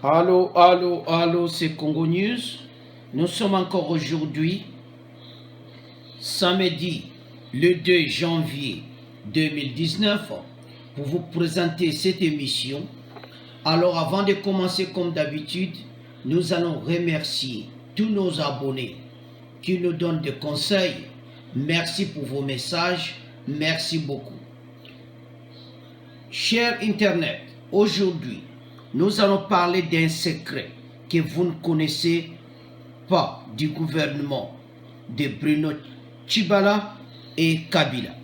Allô, allô, allô, c'est Congo News. Nous sommes encore aujourd'hui, samedi, le 2 janvier 2019, pour vous présenter cette émission. Alors, avant de commencer comme d'habitude, nous allons remercier tous nos abonnés qui nous donnent des conseils. Merci pour vos messages. Merci beaucoup. Cher Internet, aujourd'hui, nous allons parler d'un secret que vous ne connaissez pas du gouvernement de Bruno Tshibala et Kabila.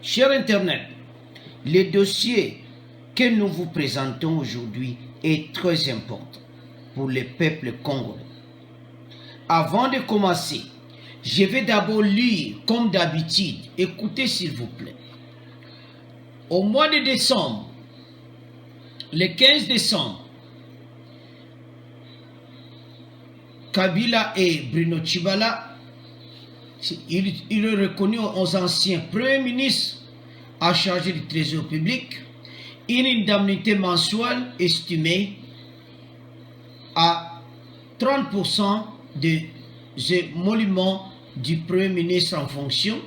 Cher Internet, le dossier que nous vous présentons aujourd'hui est très important pour le peuple congolais. Avant de commencer, je vais d'abord lire comme d'habitude. Écoutez s'il vous plaît. Au mois de décembre, le 15 décembre, Kabila et Bruno Tshibala, il est reconnu aux anciens premiers ministres à charge du trésor public, une indemnité mensuelle estimée à 30% des émoluments du premier ministre en fonction,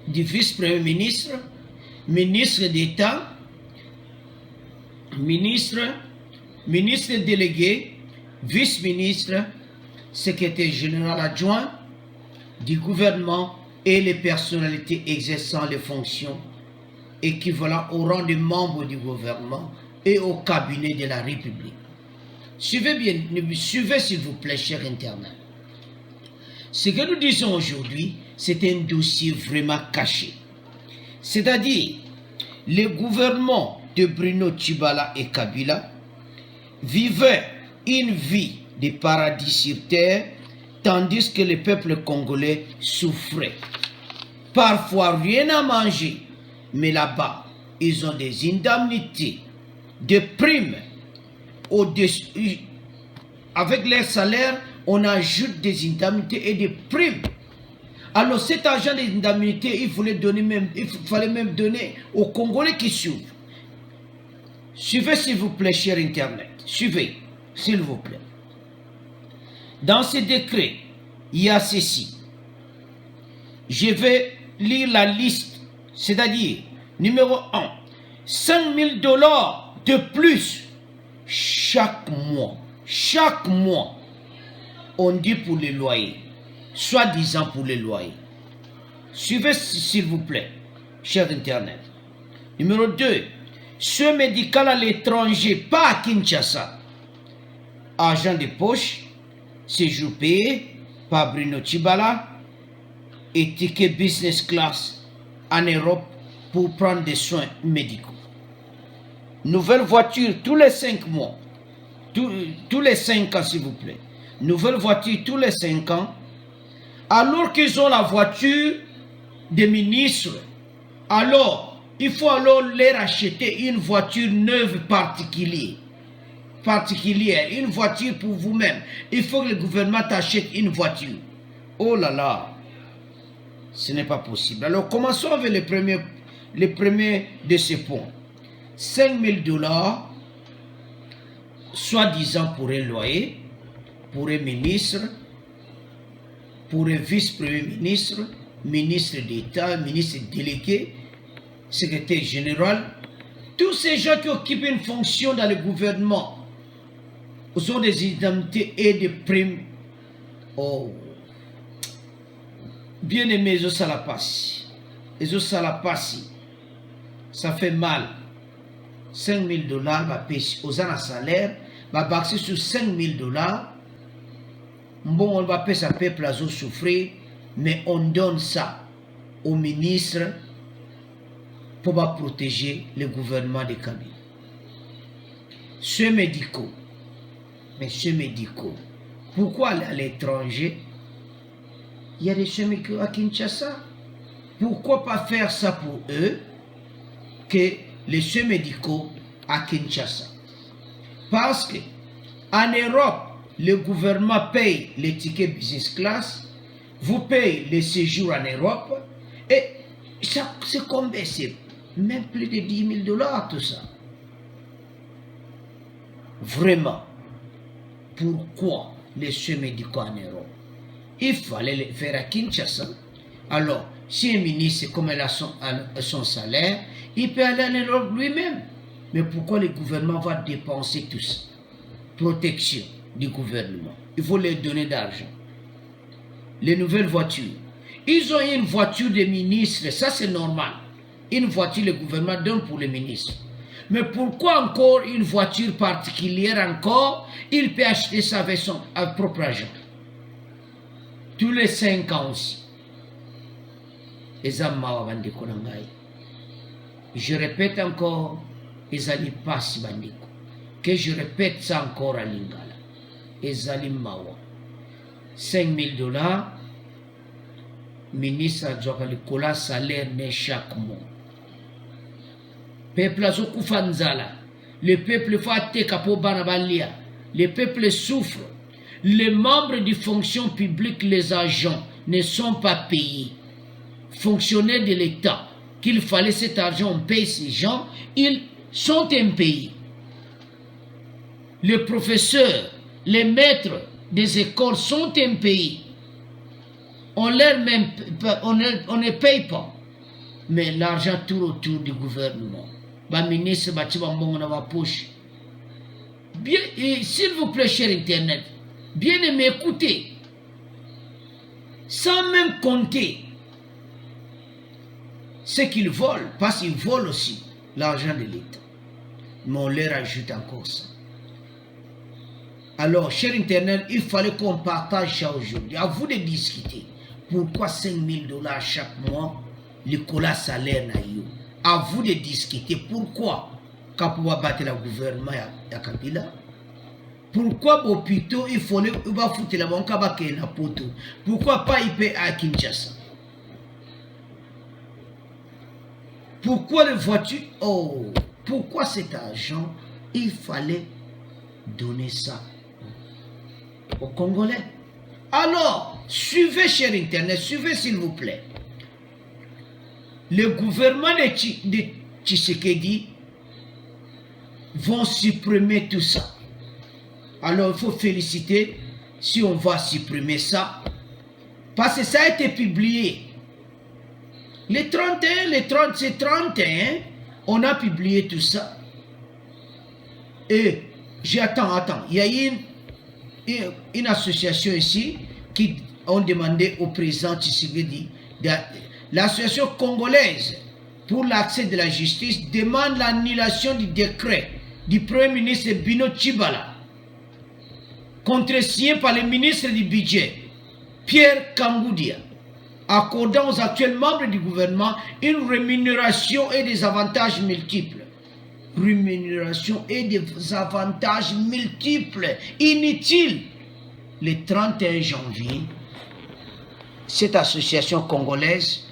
du vice-premier ministre, ministre d'État, ministre délégué, vice-ministre, secrétaire général adjoint du gouvernement et les personnalités exerçant les fonctions équivalentes au rang de membre du gouvernement et au cabinet de la République. Suivez s'il vous plaît, cher Internet. Ce que nous disons aujourd'hui, c'est un dossier vraiment caché. C'est-à-dire, le gouvernement de Bruno Tshibala et Kabila vivait une vie de paradis sur terre, tandis que le peuple congolais souffrait. Parfois rien à manger, mais là-bas, ils ont des indemnités, des primes. Avec leur salaire, on ajoute des indemnités et des primes. Alors cet argent des indemnités, il fallait même donner aux Congolais qui souffrent. Suivez s'il vous plaît, cher Internet. Suivez, s'il vous plaît. Dans ce décret, il y a ceci. Je vais lire la liste, c'est-à-dire, numéro 1, 5 000 $ de plus chaque mois. Chaque mois, on dit pour les loyers, soi-disant pour les loyers. Suivez s'il vous plaît, cher Internet. Numéro 2, soins médical à l'étranger, pas à Kinshasa. Argent de poche, séjour payé par Bruno Tshibala et ticket business class en Europe pour prendre des soins médicaux. Nouvelle voiture tous les 5 mois. Tous les 5 ans, s'il vous plaît. Nouvelle voiture tous les 5 ans. Alors qu'ils ont la voiture des ministres, alors il faut alors leur acheter une voiture neuve particulière, une voiture pour vous-même. Il faut que le gouvernement t'achète une voiture. Oh là là, ce n'est pas possible. Alors commençons avec les premiers de ces points. 5 000 $, soi-disant pour un loyer, pour un ministre, pour un vice-premier ministre, ministre d'État, ministre délégué, secrétaire général. Tous ces gens qui occupent une fonction dans le gouvernement ont des indemnités et des primes. Oh, bien aimé, les salapassi, ça fait mal. 5 000 $, va payer aux ans à salaire, va baxer sur 5 000 $. Bon, on va payer ça peuple à souffrir, mais on donne ça au ministre pour protéger le gouvernement de Kabila. Soins médicaux. Mais soins médicaux. Pourquoi aller à l'étranger? Il y a des soins médicaux à Kinshasa. Pourquoi pas faire ça pour eux que les soins médicaux à Kinshasa? Parce que en Europe, le gouvernement paye les tickets business class, vous payez les séjours en Europe, et ça c'est combien? C'est même plus de 10 000 $ tout ça. vraiment, pourquoi les soins médicaux en Europe? Il fallait le faire à Kinshasa. Alors, si un ministre, comme elle a son salaire, il peut aller en Europe lui-même. Mais pourquoi le gouvernement va dépenser tout ça? Protection du gouvernement. Il faut leur donner d'argent. Les nouvelles voitures. Ils ont une voiture des ministres, ça c'est normal. Une voiture, le gouvernement donne pour les ministres. Mais pourquoi encore une voiture particulière encore? Il peut acheter ça avec son propre argent. Tous les 5 ans aussi. Je répète encore, Ezali Passi Bandiko. Que je répète ça encore à Lingala. Ezali Mawa. $5,000, ministre Djokalikola, salaire né chaque mois. Peuple Azokufanzala. Le peuple Fate Kapo Banabalia. Le peuple souffre. Les membres de fonction publique, les agents, ne sont pas payés. Fonctionnaires de l'État, qu'il fallait cet argent, on paye ces gens, ils sont impayés. Les professeurs, les maîtres des écoles sont impayés. On ne paye pas. Mais l'argent tourne autour du gouvernement. Le ministre va ma poche. Bien, s'il vous plaît, cher Internet, bien aimé, écoutez. Sans même compter ce qu'ils volent, parce qu'ils volent aussi l'argent de l'État. Mais on leur ajoute encore ça. Alors, cher Internet, il fallait qu'on partage ça aujourd'hui. À vous de discuter. Pourquoi $5,000 chaque mois, l'école salaire n'a eu? À vous de discuter. Pourquoi? Quand on va battre le gouvernement à Kabila? Pourquoi l'hôpital, il faut foutre la banque à la poto? Pourquoi pas il paye à Kinshasa? Pourquoi les voitures? Oh, pourquoi cet argent? Il fallait donner ça aux Congolais. Alors, suivez, cher Internet, suivez s'il vous plaît. Le gouvernement de Tshisekedi vont supprimer tout ça. Alors, il faut féliciter si on va supprimer ça. Parce que ça a été publié. Les 31, c'est 31, on a publié tout ça. Et j'attends, il y a une association ici qui ont demandé au président Tshisekedi, l'association congolaise pour l'accès de la justice demande l'annulation du décret du Premier ministre Bino Tshibala, contresigné par le ministre du Budget, Pierre Kangoudia, accordant aux actuels membres du gouvernement une rémunération et des avantages multiples. Rémunération et des avantages multiples, inutiles. Le 31 janvier, cette association congolaise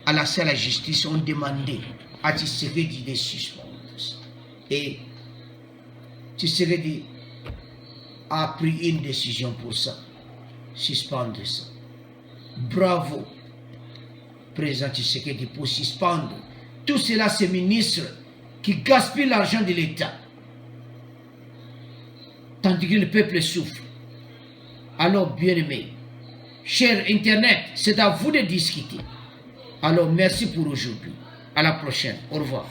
à la salle de la justice ont demandé à Tshisekedi de suspendre. Et Tshisekedi a pris une décision pour ça, suspendre ça. Bravo, président Tshisekedi, pour suspendre. Tout cela, ces ministres qui gaspillent l'argent de l'État, tandis que le peuple souffre. Alors, bien aimé, cher Internet, c'est à vous de discuter. Alors, merci pour aujourd'hui. À la prochaine. Au revoir.